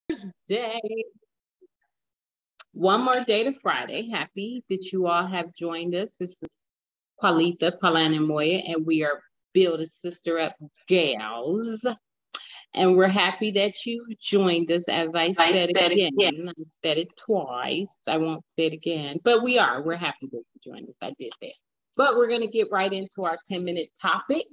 Thursday. One more day to Friday. Happy that you all have joined us. This is Qualita, Paulana, and Moya, and we are Build a Sister Up Gals. And we're happy that you've joined us. As I said again, I said it twice. I won't say it again, but we are. We're happy that you joined us. I did that. But we're going to get right into our 10-minute topic.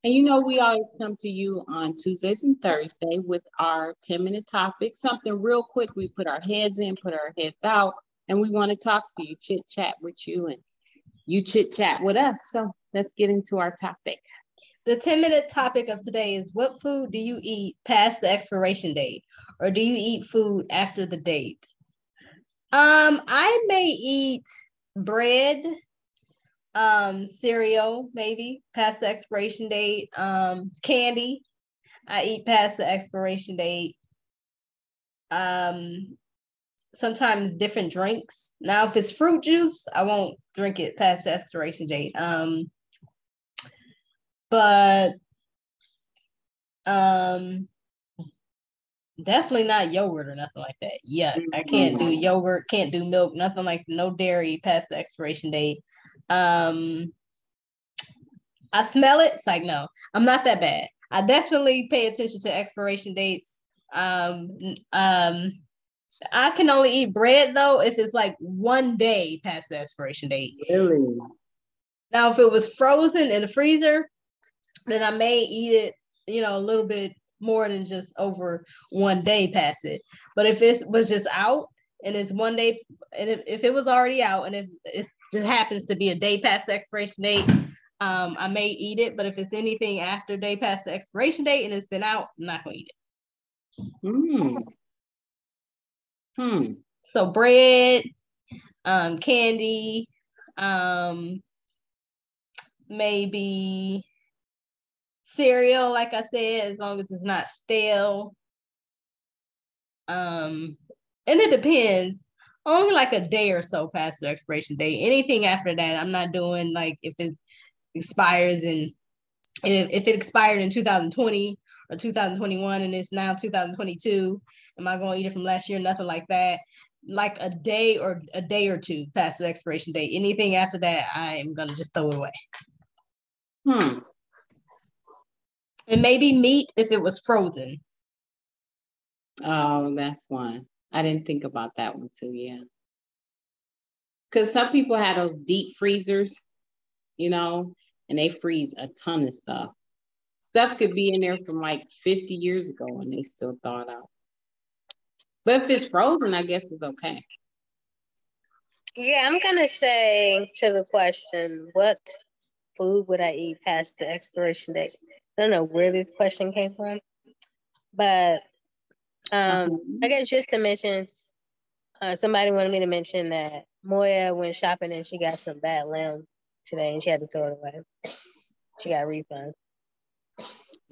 And you know, we always come to you on Tuesdays and Thursday with our 10-minute topic, something real quick. We put our heads in, put our heads out, and we want to talk to you, chit chat with you, and you chit chat with us. So let's get into our topic. The 10-minute topic of today is, what food do you eat past the expiration date? Or do you eat food after the date? I may eat bread, cereal, maybe past the expiration date, candy. I eat past the expiration date. Sometimes different drinks. Now, if it's fruit juice, I won't drink it past the expiration date. But definitely not yogurt or nothing like that. Yeah, I can't do yogurt, can't do milk, nothing like no dairy past the expiration date. I smell it. It's like, no, I'm not that bad. I definitely pay attention to expiration dates. I can only eat bread though if it's like 1 day past the expiration date. Really? Now, if it was frozen in the freezer, then I may eat it, a little bit more than just over 1 day past it. But if it was just out and it's 1 day, and if it was already out and if it happens to be a day past the expiration date, I may eat it. But if it's anything after day past the expiration date and it's been out, I'm not going to eat it. So bread, candy, maybe cereal, like I said, as long as it's not stale. And it depends. Only like a day or so past the expiration date. Anything after that, I'm not doing. Like if it expires and if it expired in 2020 or 2021 and it's now 2022, am I going to eat it from last year? Nothing like that. Like a day or two past the expiration date. Anything after that, I am going to just throw it away. And maybe meat if it was frozen. Oh, that's one. I didn't think about that one too, yeah. Because some people have those deep freezers, and they freeze a ton of stuff. Stuff could be in there from like 50 years ago and they still thaw it out. But if it's frozen, I guess it's okay. Yeah, I'm going to say to the question, what food would I eat past the expiration date? I don't know where this question came from, but I guess just to mention, somebody wanted me to mention that Moya went shopping and she got some bad lamb today and she had to throw it away. She got a refund.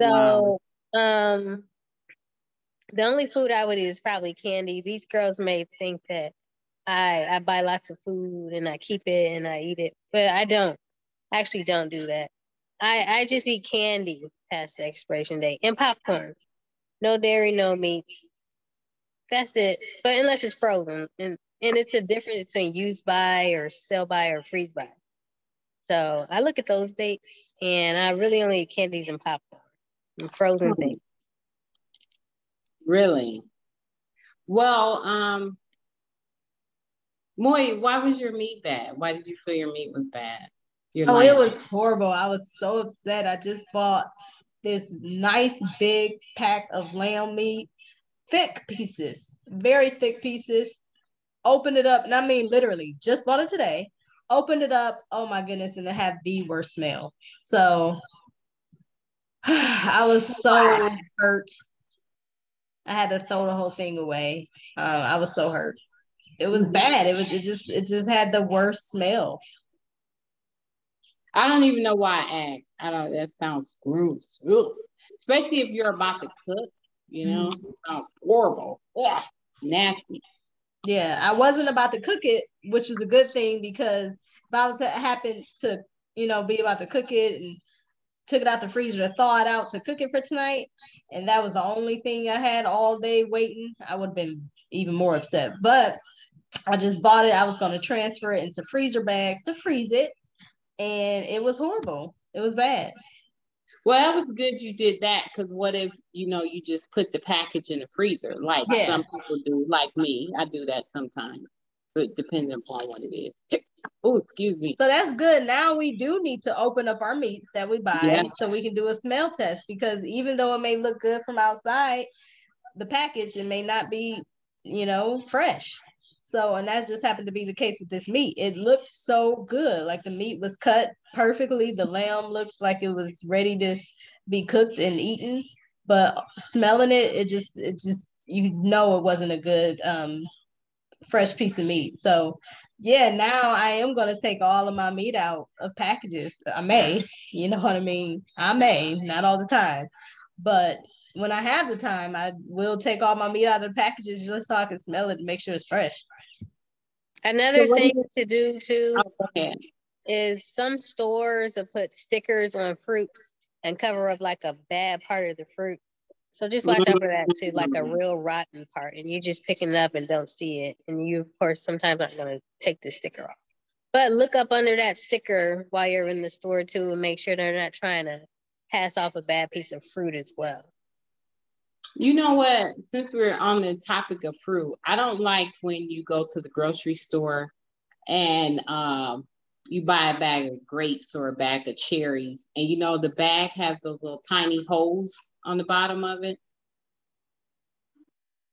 So, the only food I would eat is probably candy. These girls may think that I buy lots of food and I keep it and I eat it, but I don't. I actually don't do that. I just eat candy past the expiration date and popcorn. No dairy, no meats. That's it. But unless it's frozen. And it's a difference between use by or sell by or freeze by. So I look at those dates and I really only eat candies and popcorn and frozen things. Really? Well, Moy, why was your meat bad? Why did you feel your meat was bad? It was horrible. I was so upset. I just bought this nice big pack of lamb meat, thick pieces, very thick pieces. Opened it up, and I mean literally just bought it today. Opened it up. Oh my goodness, and it had the worst smell. So I was so hurt. I had to throw the whole thing away. I was so hurt. It was bad. It just had the worst smell. I don't even know why I asked. That sounds gross. Ugh. Especially if you're about to cook, it sounds horrible. Ugh, nasty. Yeah, I wasn't about to cook it, which is a good thing, because if I was to happen to, be about to cook it and took it out the freezer to thaw it out to cook it for tonight, and that was the only thing I had all day waiting, I would have been even more upset. But I just bought it. I was going to transfer it into freezer bags to freeze it, and it was horrible. It was bad. Well, it was good you did that, because what if, you just put the package in the freezer like some people do, like me. I do that sometimes, but depending upon what it is. Oh, excuse me. So that's good. Now we do need to open up our meats that we buy so we can do a smell test, because even though it may look good from outside, the package, it may not be, fresh. So, and that just happened to be the case with this meat. It looked so good. Like the meat was cut perfectly. The lamb looks like it was ready to be cooked and eaten. But smelling it, it just, it wasn't a good fresh piece of meat. So yeah, now I am going to take all of my meat out of packages. I may, you know what I mean? I may, not all the time. But when I have the time, I will take all my meat out of the packages just so I can smell it and make sure it's fresh. Another thing to do too is some stores will put stickers on fruits and cover up like a bad part of the fruit. So just watch out for that too, like a real rotten part, and you just picking it up and don't see it. And you, of course, sometimes aren't going to take the sticker off. But look up under that sticker while you're in the store too, and make sure they're not trying to pass off a bad piece of fruit as well. You know what? Since we're on the topic of fruit, I don't like when you go to the grocery store and you buy a bag of grapes or a bag of cherries, and the bag has those little tiny holes on the bottom of it.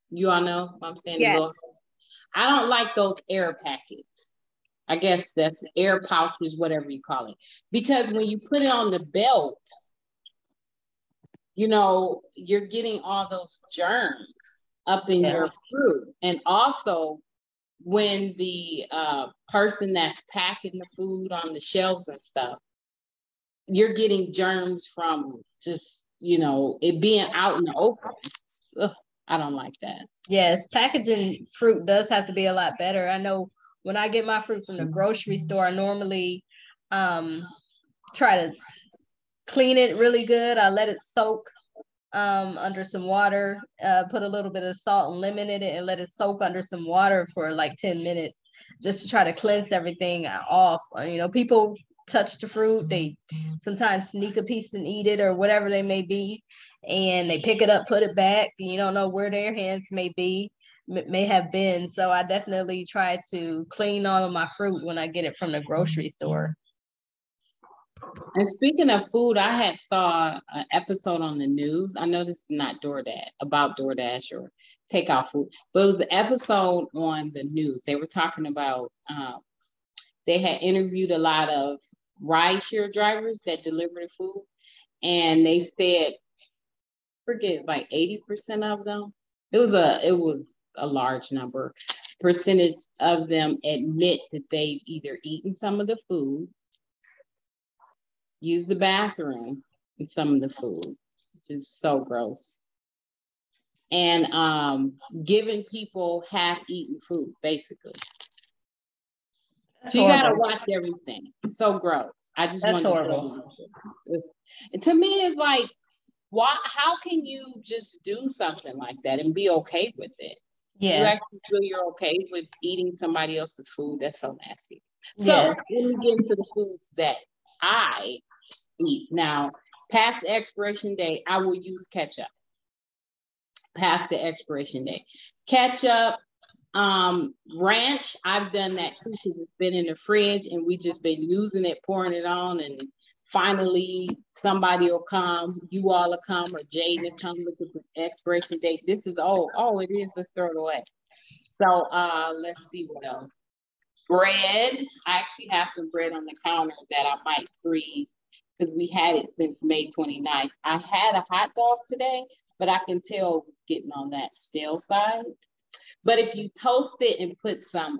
You all know what I'm saying? Yes. I don't like those air packets. I guess that's air pouches, whatever you call it. Because when you put it on the belt, you're getting all those germs up in your fruit. And also, when the person that's packing the food on the shelves and stuff, you're getting germs from just, it being out in the open. Ugh, I don't like that. Yes, packaging fruit does have to be a lot better. I know when I get my fruit from the grocery store, I normally try to clean it really good. I let it soak under some water, put a little bit of salt and lemon in it, and let it soak under some water for like 10 minutes just to try to cleanse everything off. People touch the fruit, they sometimes sneak a piece and eat it or whatever they may be, and they pick it up, put it back. You don't know where their hands may have been. So I definitely try to clean all of my fruit when I get it from the grocery store. And speaking of food, I had saw an episode on the news. I know this is not DoorDash or takeout food, but it was an episode on the news. They were talking about, they had interviewed a lot of rideshare drivers that deliver the food. And they said, forget, like 80% of them, it was a large number, percentage of them admit that they've either eaten some of the food, use the bathroom in some of the food, which is so gross. And giving people half-eaten food, basically. So you gotta watch everything. It's so gross. I just want to horrible. And to me, it's like, how can you just do something like that and be okay with it? Yeah. You actually feel you're okay with eating somebody else's food? That's so nasty. So let me get into the foods that I eat. Now, past the expiration date, I will use ketchup. Past the expiration date. Ketchup, ranch, I've done that too because it's been in the fridge and we just been using it, pouring it on, and finally somebody will come, you all will come, or Jade will come look at the expiration date. This is it is, let's throw it away. So let's see what else. Bread, I actually have some bread on the counter that I might freeze because we had it since May 29th. I had a hot dog today, but I can tell it's getting on that stale side. But if you toast it and put some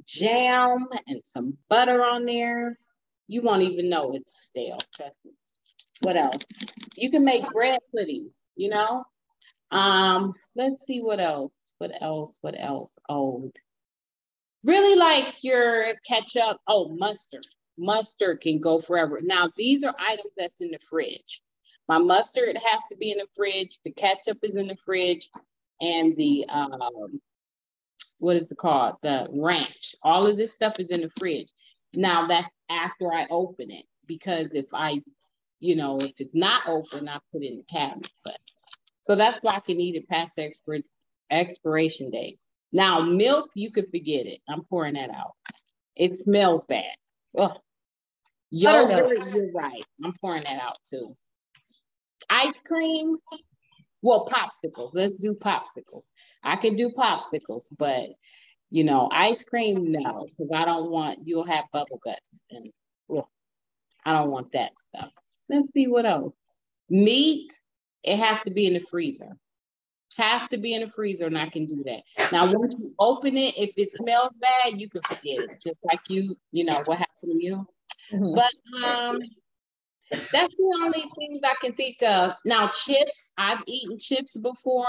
jam and some butter on there, you won't even know it's stale. Trust me. What else? You can make bread pudding, Let's see what else. What else? Old. Really like your ketchup. Oh, mustard. Mustard can go forever. Now, these are items that's in the fridge. My mustard has to be in the fridge. The ketchup is in the fridge, and the what is it called? The ranch. All of this stuff is in the fridge. Now that's after I open it, because if it's not open, I put it in the cabinet. But so that's why I can eat it past the expiration date. Now milk, you could forget it. I'm pouring that out. It smells bad. Ugh. Yogurt, you're right. I'm pouring that out too. Ice cream, well, popsicles. Let's do popsicles. I can do popsicles, but ice cream, no, because I don't want, you'll have bubble guts, and I don't want that stuff. Let's see what else. Meat, it has to be in the freezer. Has to be in the freezer, and I can do that. Now, once you open it, if it smells bad, you can forget it, just like what happened to you. Mm-hmm. But that's the only things I can think of. Now, chips, I've eaten chips before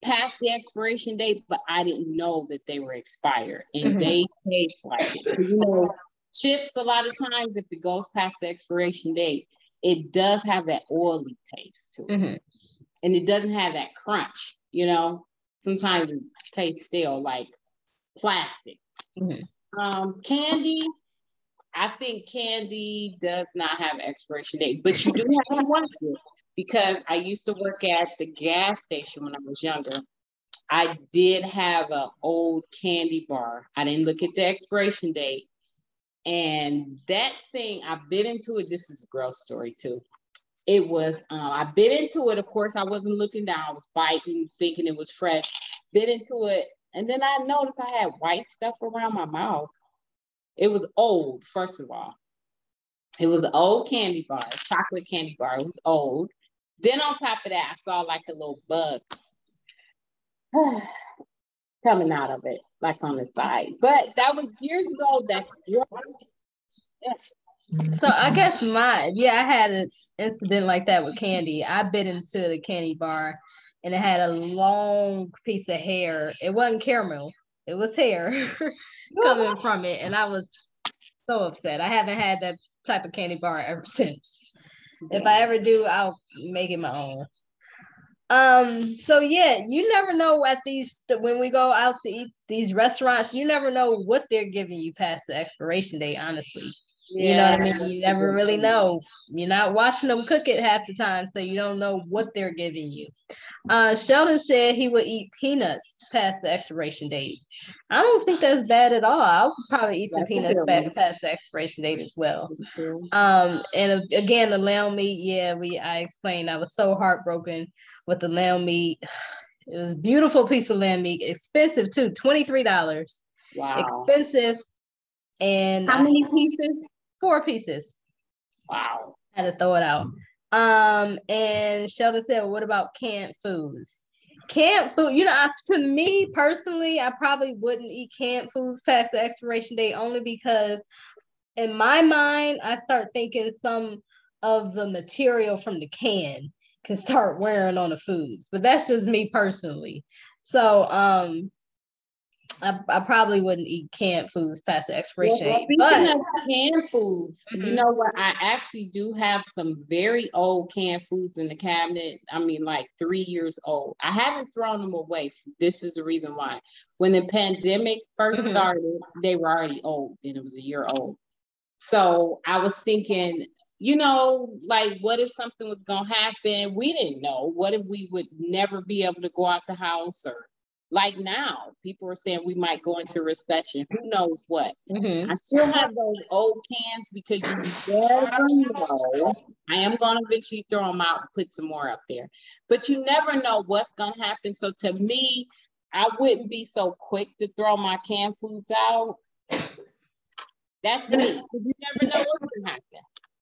past the expiration date, but I didn't know that they were expired, and they taste like it. Chips, a lot of times, if it goes past the expiration date, it does have that oily taste to it. And it doesn't have that crunch, Sometimes it tastes still like plastic. Candy, I think candy does not have expiration date, but you do have to watch it, because I used to work at the gas station when I was younger. I did have an old candy bar. I didn't look at the expiration date. And that thing, I bit into it. This is a gross story too. It was, I bit into it. Of course, I wasn't looking down. I was biting, thinking it was fresh. Bit into it. And then I noticed I had white stuff around my mouth. It was old, first of all. It was an old candy bar, a chocolate candy bar. It was old. Then on top of that, I saw like a little bug coming out of it, like on the side. But that was years ago. That's yes. So I guess I had an incident like that with candy. I bit into the candy bar, and it had a long piece of hair. It wasn't caramel. It was hair coming from it. And I was so upset. I haven't had that type of candy bar ever since. If I ever do, I'll make it my own. So yeah, you never know when we go out to eat these restaurants, you never know what they're giving you past the expiration date, honestly. Yeah. You know what I mean? You never really know. You're not watching them cook it half the time, so you don't know what they're giving you. Sheldon said he would eat peanuts past the expiration date. I don't think that's bad at all. I would probably eat some peanuts past the expiration date as well. And again, the lamb meat, I explained I was so heartbroken with the lamb meat. It was a beautiful piece of lamb meat, expensive too, $23. Wow. Expensive. And how many pieces? 4 pieces. Wow. I had to throw it out. And Sheldon said, what about canned foods? Canned food, to me personally, I probably wouldn't eat canned foods past the expiration date, only because in my mind, I start thinking some of the material from the can can start wearing on the foods. But that's just me personally. So I probably wouldn't eat canned foods past the expiration date. Speaking of canned foods, you know what? I actually do have some very old canned foods in the cabinet. I mean, like 3 years old. I haven't thrown them away. This is the reason why. When the pandemic first started, they were already old, and it was a year old. So I was thinking, like, what if something was going to happen? We didn't know. What if we would never be able to go out the house? Or like now, people are saying we might go into recession. Who knows what? I still have those old cans because you never know. I am going to eventually throw them out and put some more up there. But you never know what's going to happen. So to me, I wouldn't be so quick to throw my canned foods out. That's me. You never know what's going to happen.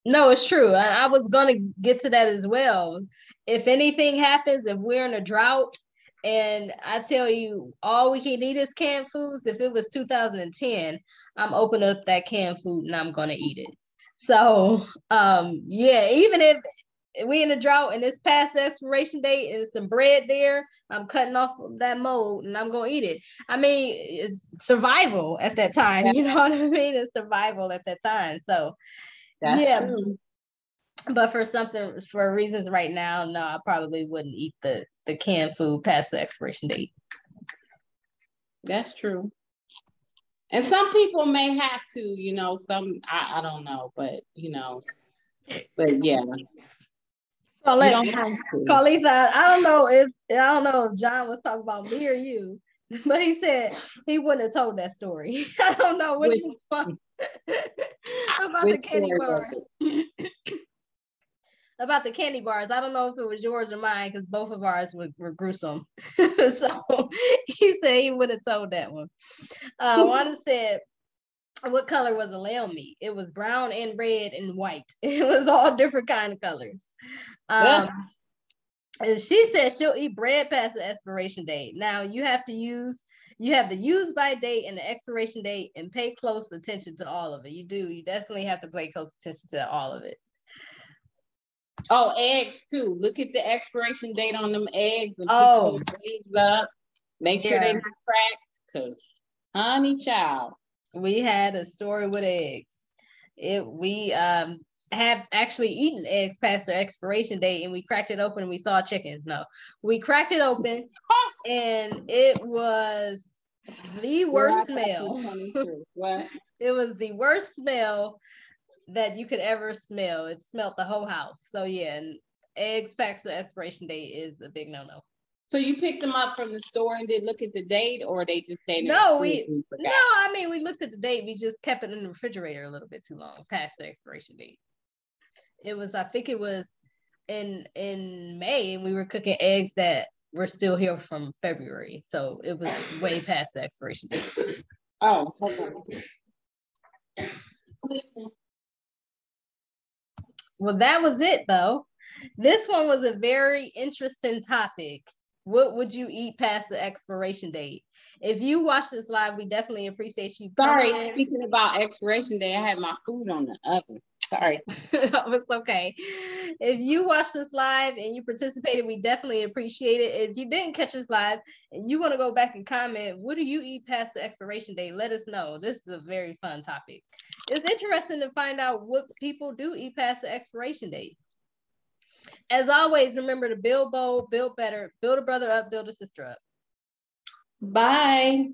No, it's true. I was going to get to that as well. If anything happens, if we're in a drought, and I tell you, all we can eat is canned foods. If it was 2010, I'm opening up that canned food and I'm going to eat it. So, even if we in a drought and it's past the expiration date and some bread there, I'm cutting off that mold and I'm going to eat it. I mean, it's survival at that time. You know what I mean? It's survival at that time. So, that's true. But for reasons right now, no, I probably wouldn't eat the canned food past the expiration date. That's true. And some people may have to, some, I don't know, but, but yeah. You don't have to. Carlita, I don't know if John was talking about me or you, but he said he wouldn't have told that story. I don't know which one. About the candy bars. About the candy bars. I don't know if it was yours or mine because both of ours were gruesome. So he said he would have told that one. Wanda said, what color was the lamb meat? It was brown and red and white. It was all different kind of colors. And she said she'll eat bread past the expiration date. Now you have the use by date and the expiration date, and pay close attention to all of it. You definitely have to pay close attention to all of it. Oh, eggs too. Look at the expiration date on them eggs and pick those eggs up. Make sure they're not cracked, because honey child. We had a story with eggs. We have actually eaten eggs past their expiration date, and we cracked it open and we saw chicken. No, we cracked it open and it was the worst smell. What? It was the worst smell that you could ever smell. It smelled the whole house. So yeah, and eggs past the expiration date is a big no-no. So you picked them up from the store and did look at the date, or they just stayed? We looked at the date. We just kept it in the refrigerator a little bit too long past the expiration date. I think it was in May, and we were cooking eggs that were still here from February. So it was way past the expiration date. Oh, okay. Well, that was it though. This one was a very interesting topic. What would you eat past the expiration date? If you watch this live, we definitely appreciate you. Sorry, speaking about expiration date, I had my food on the oven. Sorry. It's okay. If you watch this live and you participated, we definitely appreciate it. If you didn't catch this live and you want to go back and comment, what do you eat past the expiration date? Let us know. This is a very fun topic. It's interesting to find out what people do eat past the expiration date. As always, remember to build bold, build better, build a brother up, build a sister up. Bye.